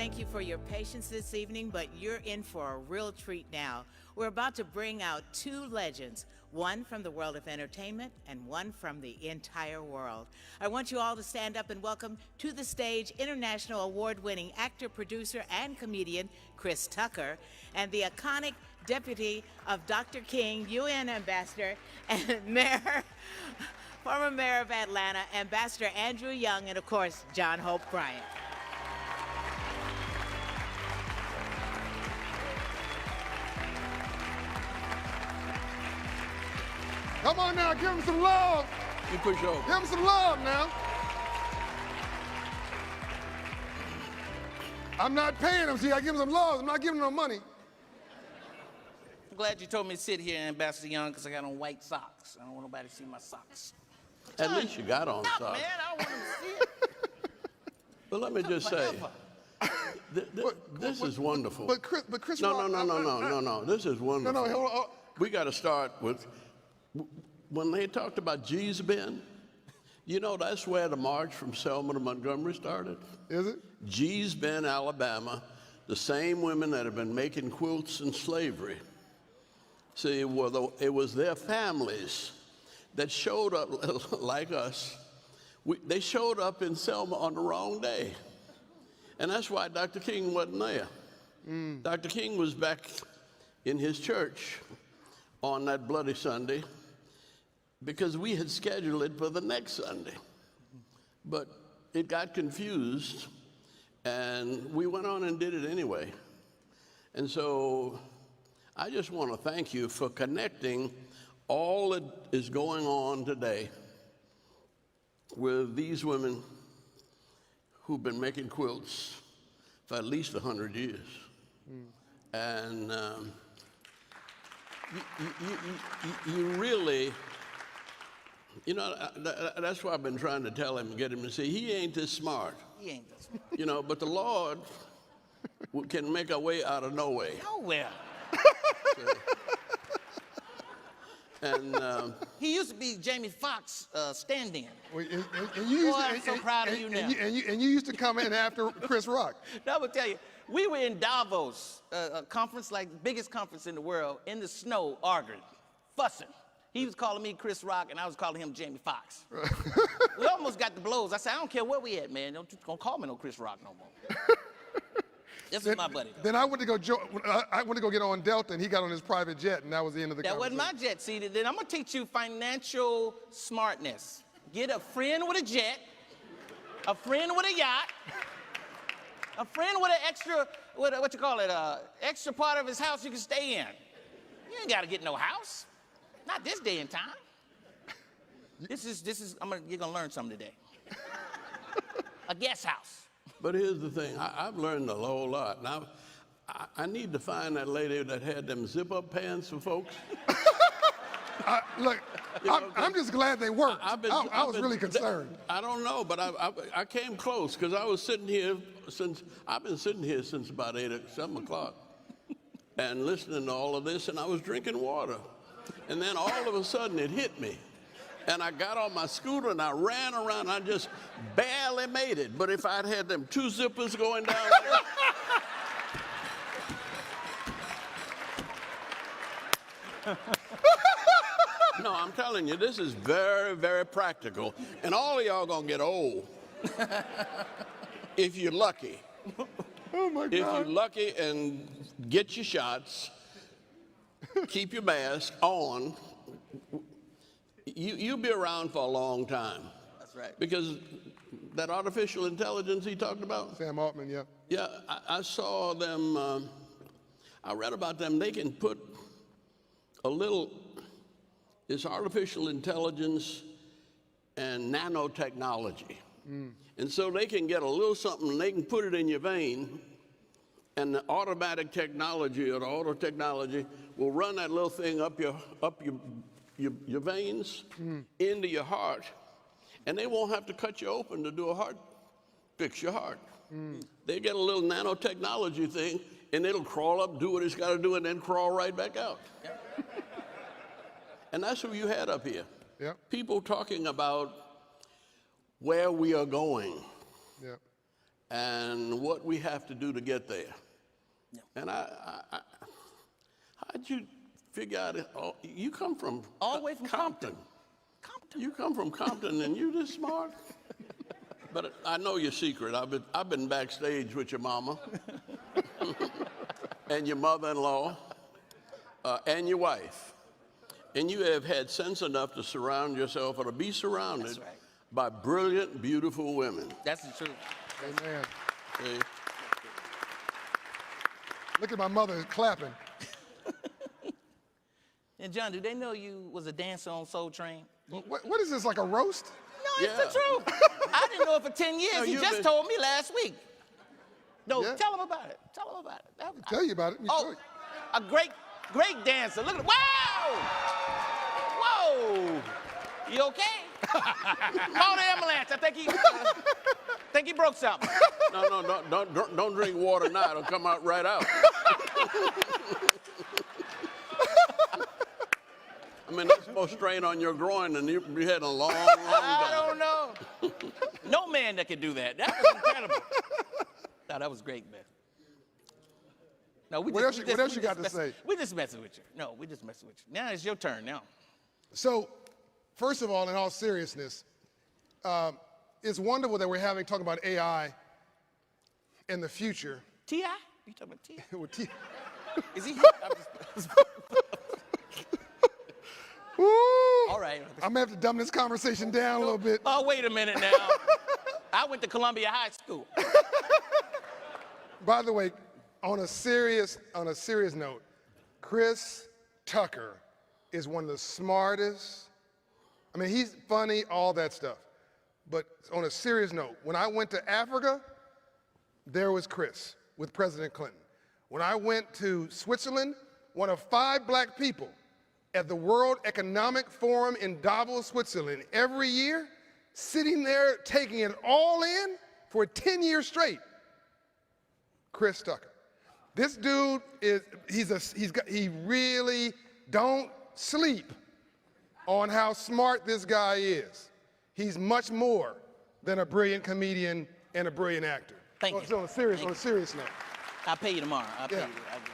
thank you for your patience this evening, but you're in for a real treat now. We're about to bring out two legends, one from the world of entertainment and one from the entire world. I want you all to stand up and welcome to the stage international award-winning actor, producer, and comedian Chris Tucker, and the iconic deputy of Dr. King, UN ambassador, and former mayor of Atlanta, Ambassador Andrew Young, and of course, John Hope Bryant. Come on now, give him some love. You push over. Give him some love now. I'm not paying him, see, I give him some love. I'm not giving him no money. I'm glad you told me to sit here, Ambassador Young, because I got on white socks. I don't want nobody to see my socks. At least you got on Stop, socks. man, I don't want them to see it. But let me just say, this is wonderful. But Chris No, Rock, no. This is wonderful. No, hold on. We got to start with, when they talked about Gee's Bend, you know that's where the march from Selma to Montgomery started? Is it? Gee's Bend, Alabama, the same women that have been making quilts in slavery. See, it was their families that showed up like us. They showed up in Selma on the wrong day. And that's why Dr. King wasn't there. Dr. King was back in his church on that Bloody Sunday because we had scheduled it for the next Sunday. But it got confused, and we went on and did it anyway. And so I just want to thank you for connecting all that is going on today with these women who've been making quilts for at least 100 years. And you really, you know, that's why I've been trying to tell him, get him to see, he ain't this smart. He ain't this one. You know, but the Lord can make a way out of no way. Nowhere. And He used to be Jamie Foxx stand-in. Well, and you used Boy, to, I'm so proud of you now. And you used to come in after Chris Rock. Now, I'm gonna tell you, we were in Davos, a conference, like the biggest conference in the world, in the snow, arguing, fussing. He was calling me Chris Rock, and I was calling him Jamie Foxx. We almost got the blows. I said, I don't care where we at, man. Don't call me no Chris Rock no more. This is my buddy, though. Then I went to go get on Delta, and he got on his private jet, and that was the end of the That wasn't conversation. my jet, see. Then I'm gonna teach you financial smartness. Get a friend with a jet, a friend with a yacht, a friend with an extra, what you call it, extra part of his house you can stay in. You ain't gotta get no house. Not this day and time. You're gonna learn something today. A guest house. But here's the thing, I've learned a whole lot. Now, I need to find that lady that had them zip-up pants for folks. Look, I'm just glad they worked. I was really concerned. I don't know, but I came close because I was sitting here I've been sitting here since about 7 o'clock and listening to all of this, and I was drinking water. And then all of a sudden it hit me. And I got on my scooter and I ran around. I just barely made it. But if I'd had them 2 zippers going down there. No, I'm telling you, this is very, very practical. And all of y'all gonna get old. If you're lucky. Oh my God. If you're lucky and get your shots, keep your mask on, you'll be around for a long time. That's right. Because that artificial intelligence he talked about? Sam Altman, yeah. Yeah, I saw them, I read about them. They can put this artificial intelligence and nanotechnology. And so they can get a little something and they can put it in your vein, and the automatic technology or the auto technology will run that little thing up your veins into your heart, and they won't have to cut you open to do fix your heart. They get a little nanotechnology thing, and it'll crawl up, do what it's got to do, and then crawl right back out. And that's who you had up here. Yeah. People talking about where we are going. Yeah. and what we have to do to get there. Yeah. And how'd you figure out it? Oh, you come from All the way from Compton. You come from Compton, and you this smart. But I know your secret. I've been backstage with your mama, and your mother-in-law, and your wife, and you have had sense enough to surround yourself or to be surrounded That's right. by brilliant, beautiful women. That's the truth. Amen. See? Look at my mother clapping. And John, do they know you was a dancer on Soul Train? What is this, like a roast? No, it's the truth. I didn't know it for 10 years. No, He you've just been- told me last week. No, Yeah. tell him about it. Tell him about it. Tell you about it. Let me show Oh, you. a great dancer. Look at it. Wow! Whoa! You okay? Call the ambulance. I think he broke something. No, don't drink water now. It'll come out right out. I mean, that's more strain on your groin than you had a long, long I time. don't know. No man that could do that. That was incredible. No, that was great, man. No, What else you got to say? We just messing with you. No, we just messing with you. Now it's your turn now. So, first of all, in all seriousness, it's wonderful that we're talking about AI in the future. T.I.? You talking about T.I.? With T- Is he? Woo! All right. I'm gonna have to dumb this conversation down a little bit. Oh, wait a minute now. I went to Columbia High School. By the way, on a serious note, Chris Tucker is one of the smartest. I mean, he's funny, all that stuff. But on a serious note, when I went to Africa, there was Chris with President Clinton. When I went to Switzerland, one of 5 black people at the World Economic Forum in Davos, Switzerland, every year, sitting there taking it all in for 10 years straight. Chris Tucker. This dude he really don't sleep on how smart this guy is. He's much more than a brilliant comedian and a brilliant actor. Thank you. So on a serious note. I'll pay you tomorrow. I'll pay Yeah. you.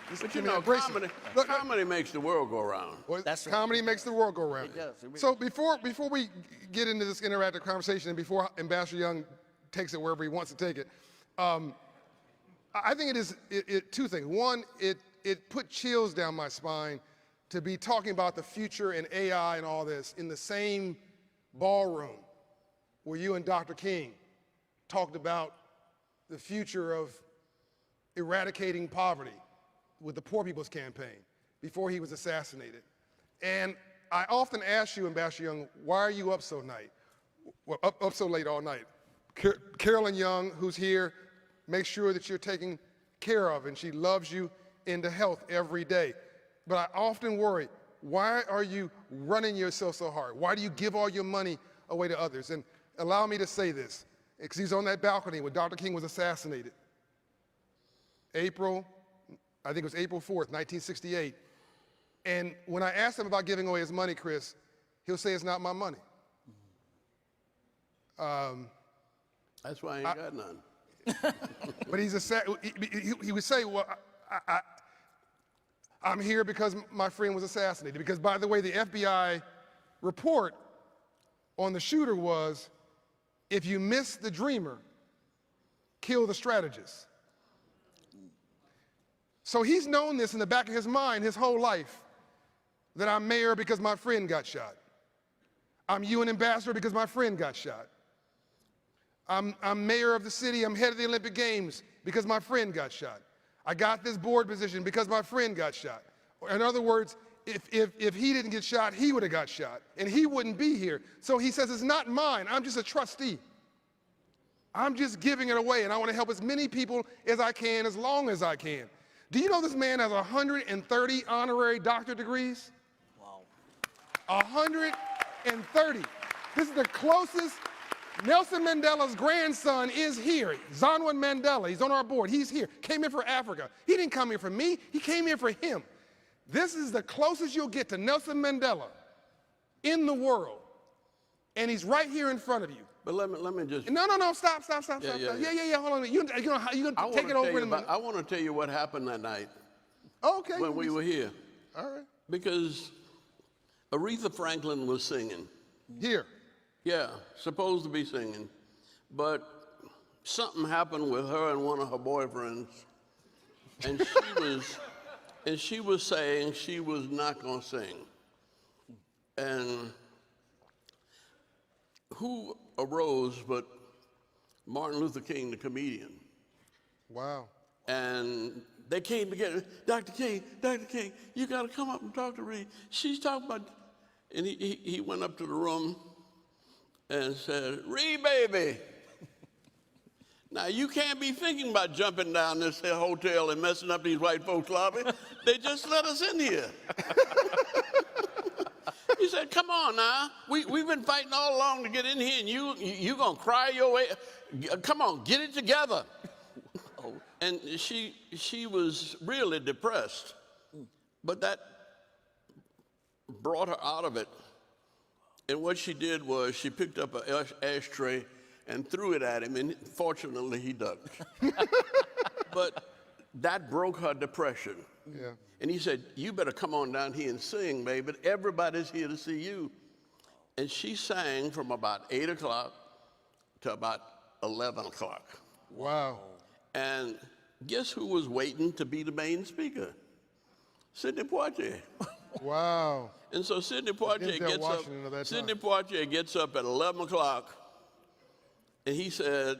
But you Give me know, a bracelet. comedy makes the world go round. Well, That's right. comedy makes the world go round. It does. It really So before we get into this interactive conversation and before Ambassador Young takes it wherever he wants to take it, I think it is two things. One, it put chills down my spine to be talking about the future and AI and all this in the same ballroom where you and Dr. King talked about the future of eradicating poverty with the Poor People's Campaign before he was assassinated. And I often ask you, Ambassador Young, why are you up so late all night? Carolyn Young, who's here, makes sure that you're taken care of, and she loves you into health every day. But I often worry, why are you running yourself so hard? Why do you give all your money away to others? And allow me to say this, because he's on that balcony when Dr. King was assassinated. I think it was April 4th, 1968. And when I asked him about giving away his money, Chris, he'll say it's not my money. That's why I ain't got none. But he would say, well, I'm here because my friend was assassinated. Because, by the way, the FBI report on the shooter was, if you miss the dreamer, kill the strategist. So he's known this in the back of his mind his whole life, that I'm mayor because my friend got shot. I'm UN ambassador because my friend got shot. I'm mayor of the city, I'm head of the Olympic Games because my friend got shot. I got this board position because my friend got shot. In other words, if he didn't get shot, he would have got shot, and he wouldn't be here. So he says, it's not mine, I'm just a trustee. I'm just giving it away, and I want to help as many people as I can, as long as I can. Do you know this man has 130 honorary doctorate degrees? Wow. 130. This is the closest. Nelson Mandela's grandson is here. Zonwin Mandela, he's on our board. He's here. Came here for Africa. He didn't come here for me. He came here for him. This is the closest you'll get to Nelson Mandela in the world. And he's right here in front of you. But let me just. No, stop. Yeah. Hold on a minute. You're gonna take it over in a minute. I want to tell you what happened that night Okay. when we were here. All right. Because Aretha Franklin was singing. Here. Yeah, supposed to be singing. But something happened with her and one of her boyfriends. And she was saying she was not going to sing. And who arose but Martin Luther King, the comedian. Wow. And they came together. Dr. King, you got to come up and talk to Reed. She's talking about, and he went up to the room and said, Reed, baby, now you can't be thinking about jumping down this hotel and messing up these white folks' lobby. They just let us in here. He said, come on now. We've been fighting all along to get in here, and you gonna cry your way. Come on, get it together. And she was really depressed. But that brought her out of it. And what she did was she picked up an ashtray and threw it at him, and fortunately he ducked. But that broke her depression. Yeah. And he said, you better come on down here and sing, baby. Everybody's here to see you. And she sang from about 8 o'clock to about 11 o'clock. Wow. And guess who was waiting to be the main speaker? Sidney Poitier. Wow. And so Sidney Poitier Denzel gets Washington of that up. Sidney time. Poitier gets up at 11 o'clock, and he said,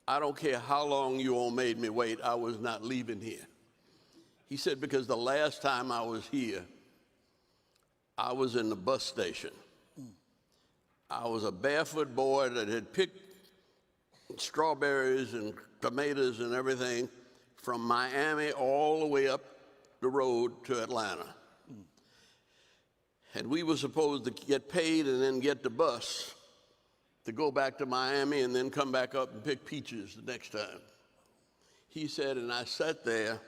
I don't care how long you all made me wait, I was not leaving here. He said, because the last time I was here, I was in the bus station. I was a barefoot boy that had picked strawberries and tomatoes and everything from Miami all the way up the road to Atlanta. And we were supposed to get paid and then get the bus to go back to Miami and then come back up and pick peaches the next time. He said, and I sat there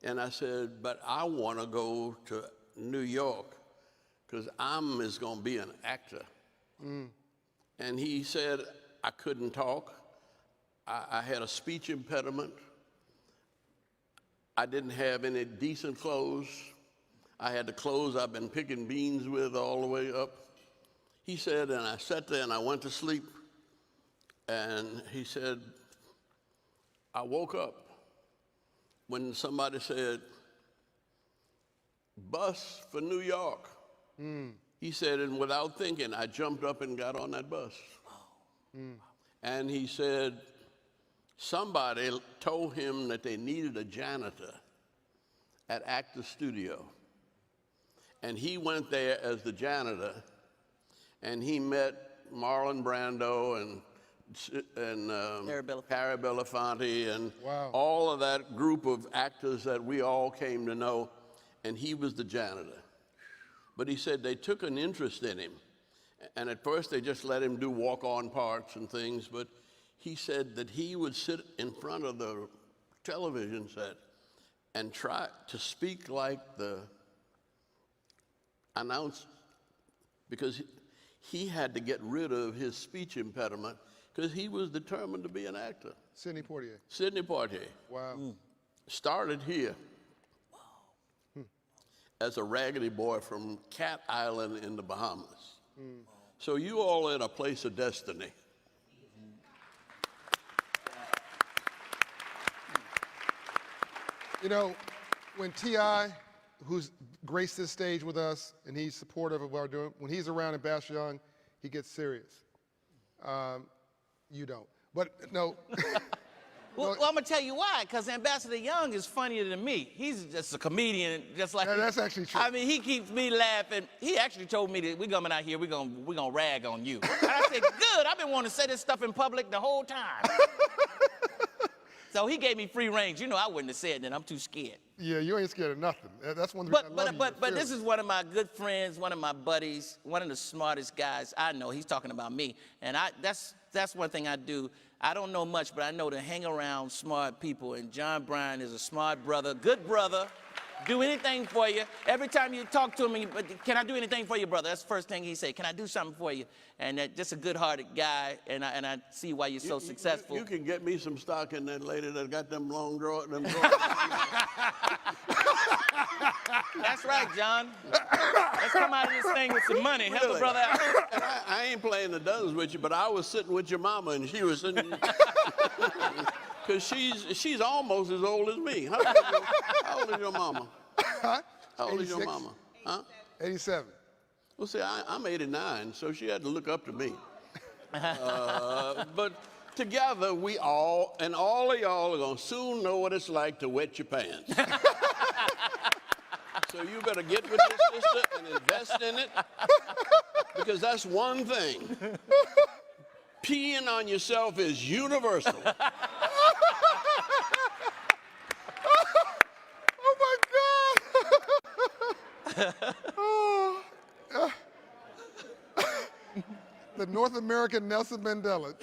and I said, but I want to go to New York because I'm going to be an actor. And he said, I couldn't talk. I had a speech impediment. I didn't have any decent clothes. I had the clothes I've been picking beans with all the way up. He said, and I sat there and I went to sleep. And he said, I woke up when somebody said, bus for New York. He said, and without thinking, I jumped up and got on that bus. And he said, somebody told him that they needed a janitor at Actors Studio. And he went there as the janitor, and he met Marlon Brando and Harry Belafonte and Wow. all of that group of actors that we all came to know, and he was the janitor. But he said they took an interest in him. And at first they just let him do walk-on parts and things, but he said that he would sit in front of the television set and try to speak like the announcer, because he had to get rid of his speech impediment because he was determined to be an actor. Sidney Poitier. Sidney Poitier Wow. started here as a raggedy boy from Cat Island in the Bahamas. So you all in a place of destiny. You know, when T.I., who's graced this stage with us, and he's supportive of what we're doing, when he's around Ambassador Young, he gets serious. You don't. But no. Well, I'm gonna tell you why. Because Ambassador Young is funnier than me. He's just a comedian, just like. Yeah, that's actually true. I mean, he keeps me laughing. He actually told me that we're coming out here, we're gonna rag on you. And I said, good. I've been wanting to say this stuff in public the whole time. So he gave me free range. You know, I wouldn't have said that. I'm too scared. Yeah, you ain't scared of nothing. That's one thing I love you. But this is one of my good friends, one of my buddies, one of the smartest guys I know. He's talking about me, and that's one thing I do. I don't know much, but I know to hang around smart people, and John Bryan is a smart brother, good brother, do anything for you. Every time you talk to him, can I do anything for you, brother? That's the first thing he say. Can I do something for you? And just a good-hearted guy, and I see why you're so successful. You can get me some stock in that lady that got them long drawers. That's right, John. Let's come out of this thing with some money. Help a brother out. And I ain't playing the dozens with you, but I was sitting with your mama, and she was sitting. Because she's almost as old as me. How old is your mama? Huh? How old is your 86? mama? Huh? 87. Well, see, I'm 89, so she had to look up to me. But together, we all, and all of y'all are going to soon know what it's like to wet your pants. So you better get with your sister and invest in it, because that's one thing. Peeing on yourself is universal. Oh my God! The North American Nelson Mandela.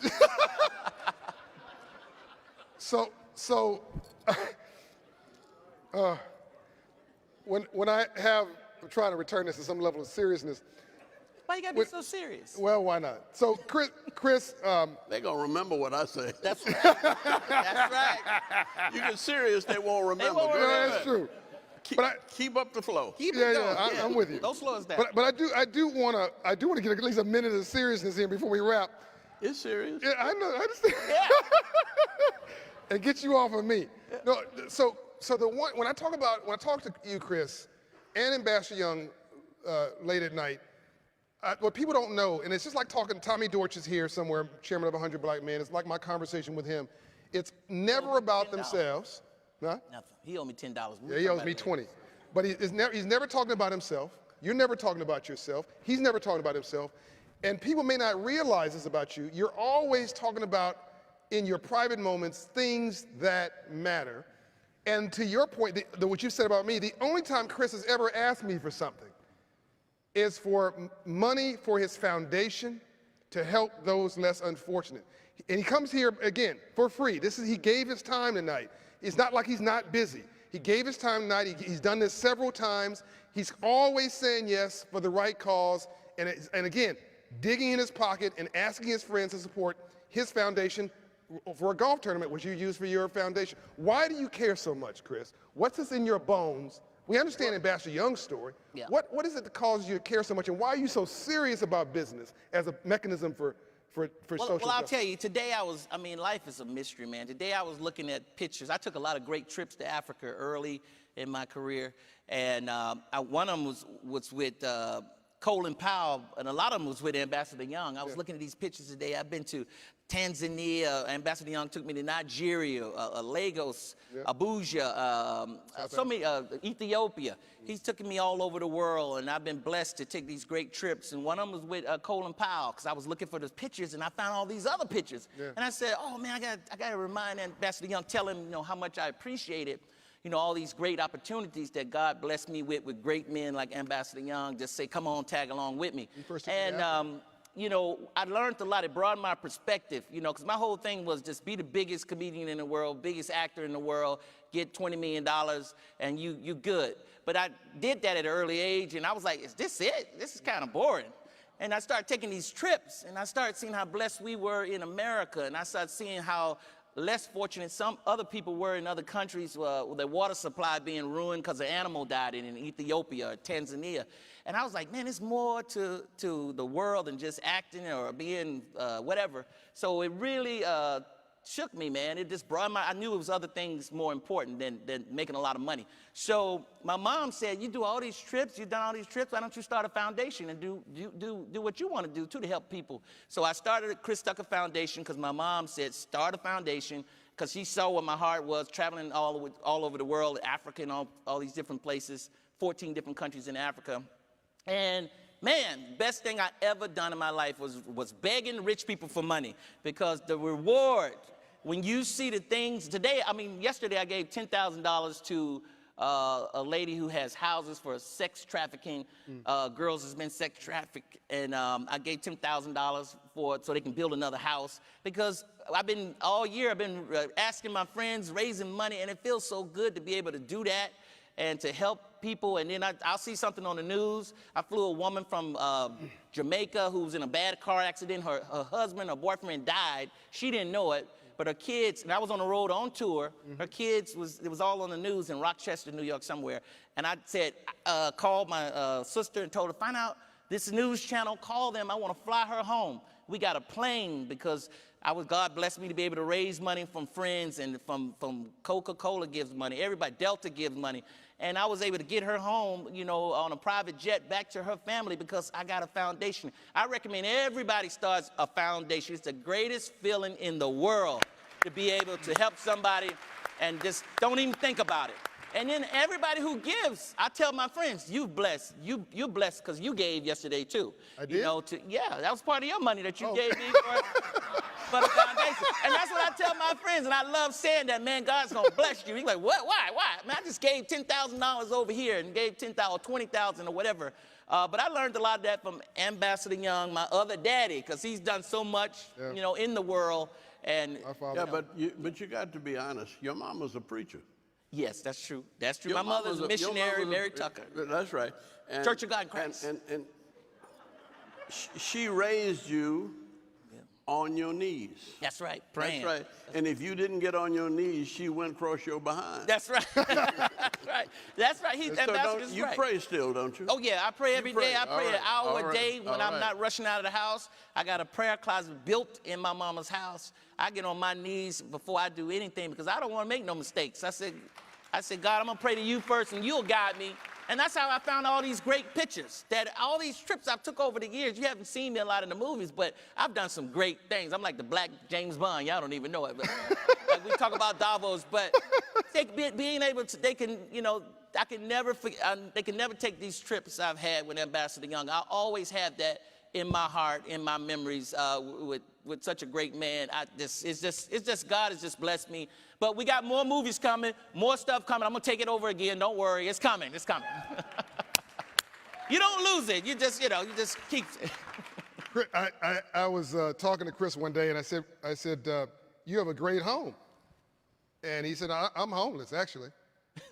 When I have, I'm trying to return this to some level of seriousness. Why you gotta be so serious? Well, why not? So, Chris, They're going to remember what I say. That's right. That's right. You get serious, they won't remember. won't Go remember. ahead. that's true. Keep up the flow. Keep it Yeah, going. I'm with you. Don't slow us down. But I do want to get at least a minute of seriousness here before we wrap. It's serious. Yeah, I know. I understand. Yeah. And get you off of me. No, so when I talk to you, Chris, and Ambassador Young late at night, what people don't know, and it's just like talking, Tommy Dortch is here somewhere, chairman of 100 Black Men. It's like my conversation with him. It's never about themselves. Huh? Nothing. He owed me $10. Yeah, he owes me 20. But he's never talking about himself. You're never talking about yourself. He's never talking about himself. And people may not realize this about you. You're always talking about, in your private moments, things that matter. And to your point, what you said about me, the only time Chris has ever asked me for something is for money for his foundation to help those less unfortunate. And he comes here, again, for free. He gave his time tonight. It's not like he's not busy. He gave his time tonight. He's done this several times. He's always saying yes for the right cause. And again, digging in his pocket and asking his friends to support his foundation for a golf tournament, which you use for your foundation. Why do you care so much, Chris? What's this in your bones? We understand Ambassador Young's story. Yeah. What is it that causes you to care so much, and why are you so serious about business as a mechanism for social Well, I'll justice? tell you, today life is a mystery, man. Today I was looking at pictures. I took a lot of great trips to Africa early in my career, and one of them was with Colin Powell, and a lot of them was with Ambassador Young. I was looking at these pictures today. I've been to Tanzania. Ambassador Young took me to Nigeria, Lagos, Abuja, Ethiopia. He's taken me all over the world, and I've been blessed to take these great trips. And one of them was with Colin Powell, because I was looking for those pictures, and I found all these other pictures. And I said, oh man, I got to remind Ambassador Young, tell him, how much I appreciate it. All these great opportunities that God blessed me with great men like Ambassador Young. Just say, come on, tag along with me. And I learned a lot. It broadened my perspective, because my whole thing was just be the biggest comedian in the world, biggest actor in the world, get $20 million, and you good. But I did that at an early age, and I was like, is this it? This is kind of boring. And I started taking these trips, and I started seeing how blessed we were in America, and I started seeing how less fortunate some other people were in other countries with their water supply being ruined because an animal died in Ethiopia or Tanzania. And I was like, man, there's more to the world than just acting or being whatever. So it really shook me, man. It just brought I knew it was other things more important than making a lot of money. So my mom said, you do all these trips, you've done all these trips, why don't you start a foundation and do what you want to do too to help people? So I started a Chris Tucker Foundation because my mom said, start a foundation, because she saw what my heart was, traveling all over the world, Africa and all these different places, 14 different countries in Africa. And man, best thing I ever done in my life was begging rich people for money, because the reward, when you see the things yesterday I gave $10,000 to a lady who has houses for sex trafficking, girls has been sex trafficked, and I gave $10,000 so they can build another house, because all year I've been asking my friends, raising money, and it feels so good to be able to do that. and to help people. And then I'll see something on the news. I flew a woman from Jamaica who was in a bad car accident. Her husband or boyfriend died. She didn't know it, but her kids, and I was on the road on tour. Her kids, it was all on the news in Rochester, New York somewhere. And I said, called my sister and told her, find out this news channel, call them. I want to fly her home. We got a plane because God blessed me to be able to raise money from friends and from Coca-Cola gives money. Everybody, Delta gives money. And I was able to get her home, you know, on a private jet back to her family because I got a foundation. I recommend everybody starts a foundation. It's the greatest feeling in the world to be able to help somebody and just don't even think about it. And then everybody who gives, I tell my friends, you blessed. You blessed because you gave yesterday too. I did? You know, yeah, that was part of your money that you gave me for the foundation. And that's what I tell my friends, and I love saying that, man, God's gonna bless you. He's like, what, why? Man, I just gave $10,000 over here and gave $10,000 or $20,000 or whatever. But I learned a lot of that from Ambassador Young, my other daddy, because he's done so much, you know, in the world. And Yeah, but you got to be honest. Your mom was a preacher. yes, that's true. That's true. Your My mom mother's was a missionary, Mary a- Tucker. That's right. And, Church of God in Christ. And she raised you on your knees. That's right. Praying. That's right. And if you didn't get on your knees, she went across your behind. That's right. That's right. That's right. And so Ambassador's you right. pray still, don't you? Oh, yeah, I pray every day. I All pray an right. hour All a right. day when All I'm right. not rushing out of the house. I got a prayer closet built in my mama's house. I get on my knees before I do anything because I don't want to make no mistakes. I said, God, I'm going to pray to you first and you'll guide me. And that's how I found all these great pictures. That all these trips I took over the years, you haven't seen me a lot in the movies, but I've done some great things. I'm like the black James Bond. Y'all don't even know it. But like we talk about Davos, but being able to, they can, you know, I can never forget, they can never take these trips I've had with Ambassador Young. I always have that in my heart, in my memories with such a great man. It's just God has just blessed me. But we got more movies coming, more stuff coming. I'm gonna take it over again. Don't worry, it's coming. It's coming. You don't lose it. You just, you know, you just keep it. I was talking to Chris one day, and I said, you have a great home. And he said, I'm homeless, actually.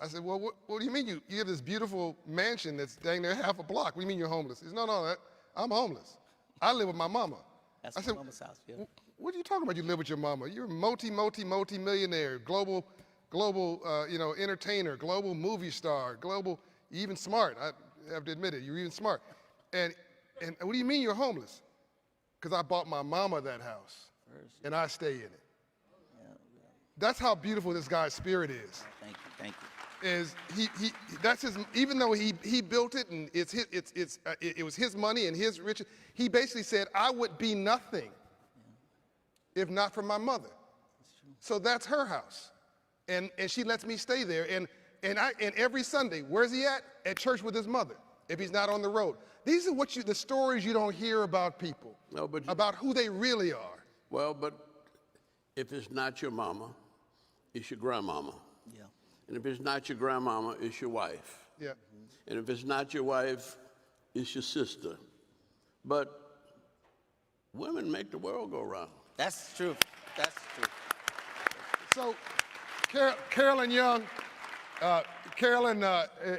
I said, well, what do you mean you have this beautiful mansion that's dang near half a block? What do you mean you're homeless? He said, no, I'm homeless. I live with my mama. That's I my said, mama's house, yeah. What are you talking about? You live with your mama? You're a multi-millionaire, global, you know, entertainer, global movie star, global, you're even smart. I have to admit it. You're even smart. And what do you mean you're homeless? Because I bought my mama that house, and I stay in it. That's how beautiful this guy's spirit is. Thank you. Is that's his, even though he built it and it was his money and his riches, he basically said, I would be nothing if not for my mother. So that's her house. And she lets me stay there. And every Sunday, where's he at? At church with his mother, if he's not on the road. These are the stories you don't hear about people, about who they really are. Well, but if it's not your mama, it's your grandmama. Yeah. And if it's not your grandmama, it's your wife. Yeah. And if it's not your wife, it's your sister. But women make the world go round. That's true. That's true. So, Carolyn Young, Carolyn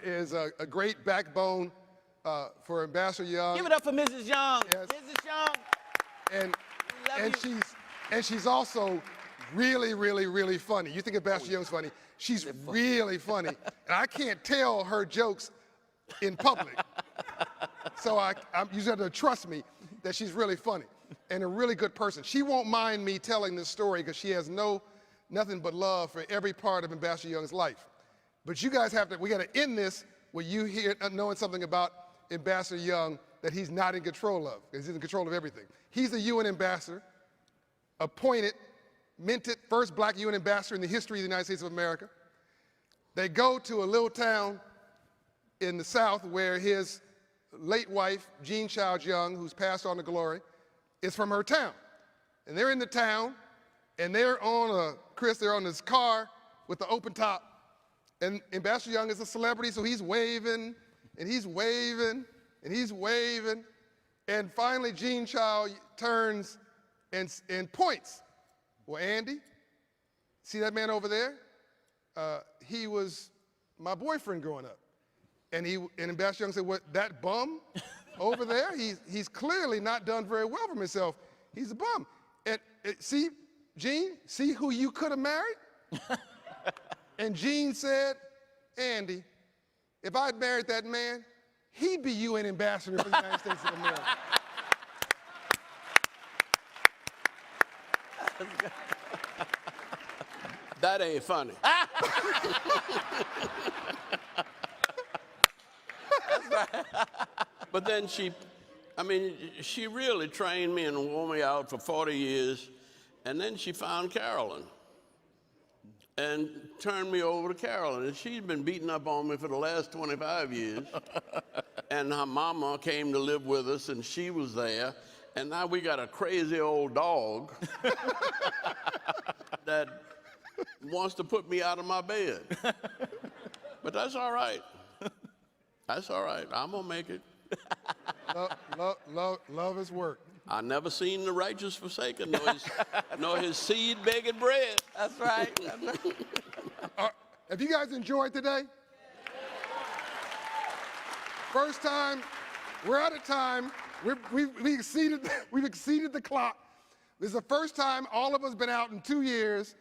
is a great backbone for Ambassador Young. Give it up for Mrs. Young. Yes. Mrs. Young. And she's also really, really, really funny. You think Ambassador Young's funny? She's really funny. And I can't tell her jokes in public. So you just have to trust me that she's really funny and a really good person. She won't mind me telling this story because she has nothing but love for every part of Ambassador Young's life. But you guys we got to end this with you knowing something about Ambassador Young that he's not in control of, because he's in control of everything. He's the UN ambassador, appointed, minted, first black UN ambassador in the history of the United States of America. They go to a little town in the South where his late wife, Jean Childs Young, who's passed on to glory, is from her town. And they're in the town, and they're on this car with the open top. And Ambassador Young is a celebrity, so he's waving, and he's waving, and he's waving. And finally, Jean Child turns and points. Well, Andy, see that man over there? He was my boyfriend growing up. And Ambassador Young said, what, that bum over there? He's clearly not done very well for himself. He's a bum. And see, Gene, see who you could have married? And Gene said, Andy, if I'd married that man, he'd be UN ambassador for the United States of America. That ain't funny. But then she really trained me and wore me out for 40 years. And then she found Carolyn and turned me over to Carolyn. And she'd been beating up on me for the last 25 years. And her mama came to live with us, and she was there. And now we got a crazy old dog that wants to put me out of my bed. But that's all right. That's all right. I'm going to make it. Love is work. I never seen the righteous forsaken, nor his seed begging bread. That's right. Have you guys enjoyed today? First time, we're out of time. We've exceeded the clock. This is the first time all of us been out in 2 years.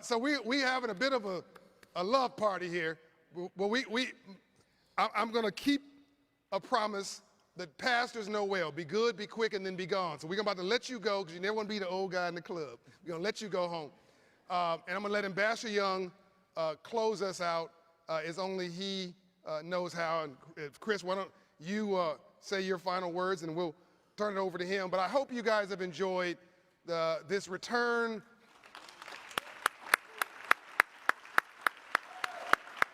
So we having a bit of a love party here. Well, I'm going to keep a promise that pastors know well. Be good, be quick, and then be gone. So we're about to let you go because you never want to be the old guy in the club. We're going to let you go home. And I'm going to let Ambassador Young close us out as only he knows how. And Chris, why don't you say your final words, and we'll turn it over to him. But I hope you guys have enjoyed this return,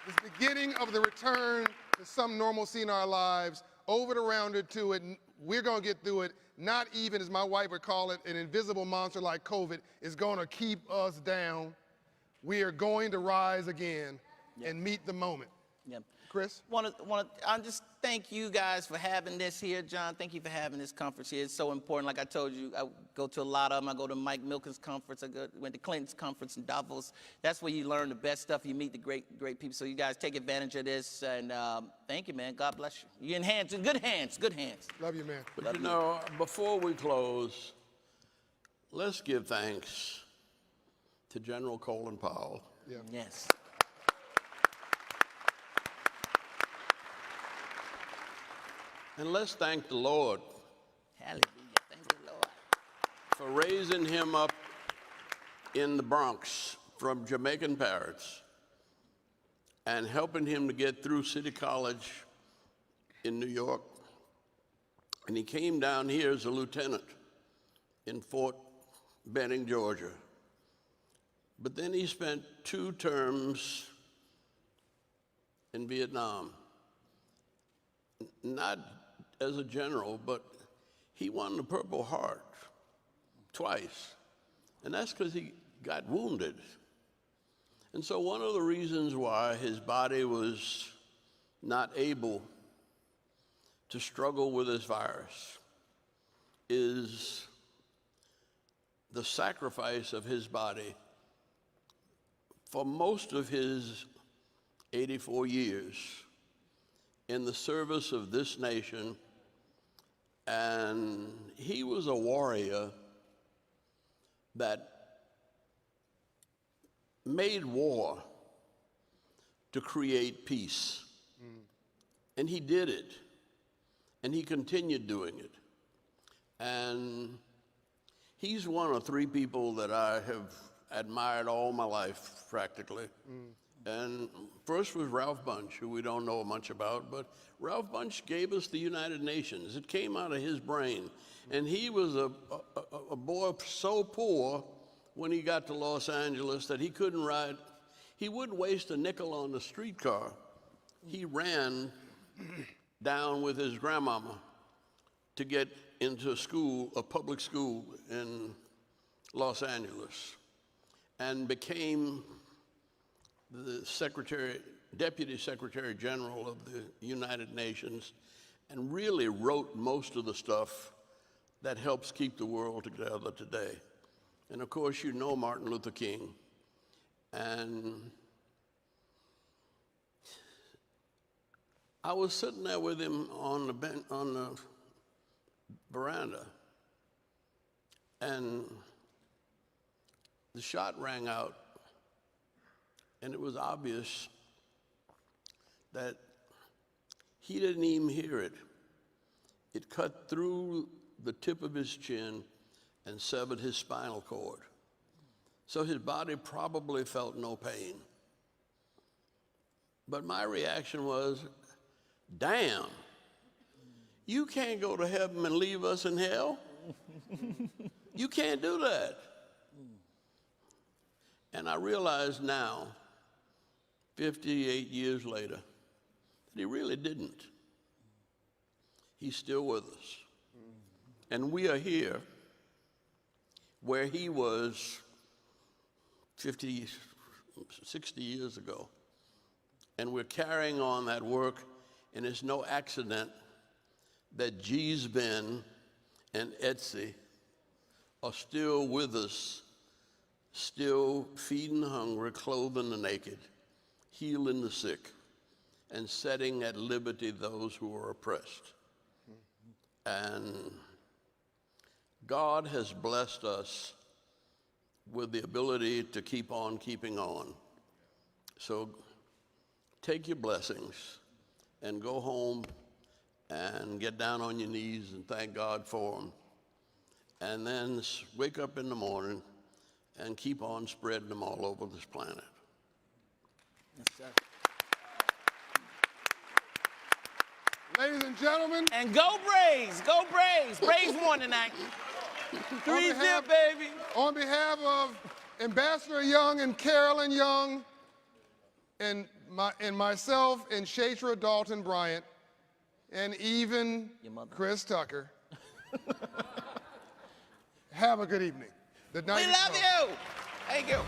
this beginning of the return to some normalcy in our lives, over the rounded to it. We're going to get through it. Not even, as my wife would call it, an invisible monster like COVID is going to keep us down. We are going to rise again and meet the moment. Yep. Chris? I just thank you guys for having this here, John. Thank you for having this conference here. It's so important. Like I told you, I go to a lot of them. I go to Mike Milken's conference. Went to Clinton's conference in Davos. That's where you learn the best stuff. You meet the great people. So you guys take advantage of this. And thank you, man. God bless you. You're in hands, in good hands, good hands. Love you, man. But you know, before we close, let's give thanks to General Colin Powell. Yeah. Yes. And let's thank the Lord Hallelujah. Thank you, Lord. for raising him up in the Bronx from Jamaican parents and helping him to get through City College in New York. And he came down here as a lieutenant in Fort Benning, Georgia. But then he spent 2 terms in Vietnam. Not as a general, but he won the Purple Heart twice. And that's because he got wounded. And so one of the reasons why his body was not able to struggle with this virus is the sacrifice of his body for most of his 84 years in the service of this nation. And he was a warrior that made war to create peace. And he did it. And he continued doing it. And he's one of 3 people that I have admired all my life, practically. And first was Ralph Bunche, who we don't know much about, but Ralph Bunche gave us the United Nations. It came out of his brain. And he was a boy so poor when he got to Los Angeles that he couldn't ride. He wouldn't waste a nickel on the streetcar. He ran down with his grandmama to get into school, a public school in Los Angeles, and became the Deputy Secretary General of the United Nations, and really wrote most of the stuff that helps keep the world together today. And of course, you know Martin Luther King. And I was sitting there with him on the veranda, and the shot rang out, and it was obvious that he didn't even hear it. It cut through the tip of his chin and severed his spinal cord. So his body probably felt no pain. But my reaction was, damn, you can't go to heaven and leave us in hell. You can't do that. And I realize now, 58 years later, that he really didn't. He's still with us. And we are here where he was 50, 60 years ago. And we're carrying on that work, and it's no accident that G's Ben and Etsy are still with us, still feeding the hungry, clothing the naked, healing the sick, and setting at liberty those who are oppressed. And God has blessed us with the ability to keep on keeping on. So take your blessings and go home and get down on your knees and thank God for them. And then wake up in the morning and keep on spreading them all over this planet. Yes, sir. Ladies and gentlemen, And go Braves! Go Braves! Braves won tonight. 3-0, baby. on behalf of Ambassador Young and Carolyn Young and myself and Shatra Dalton Bryant and even Your mother. Chris Tucker, have a good evening. The night We is love over. you. Thank you.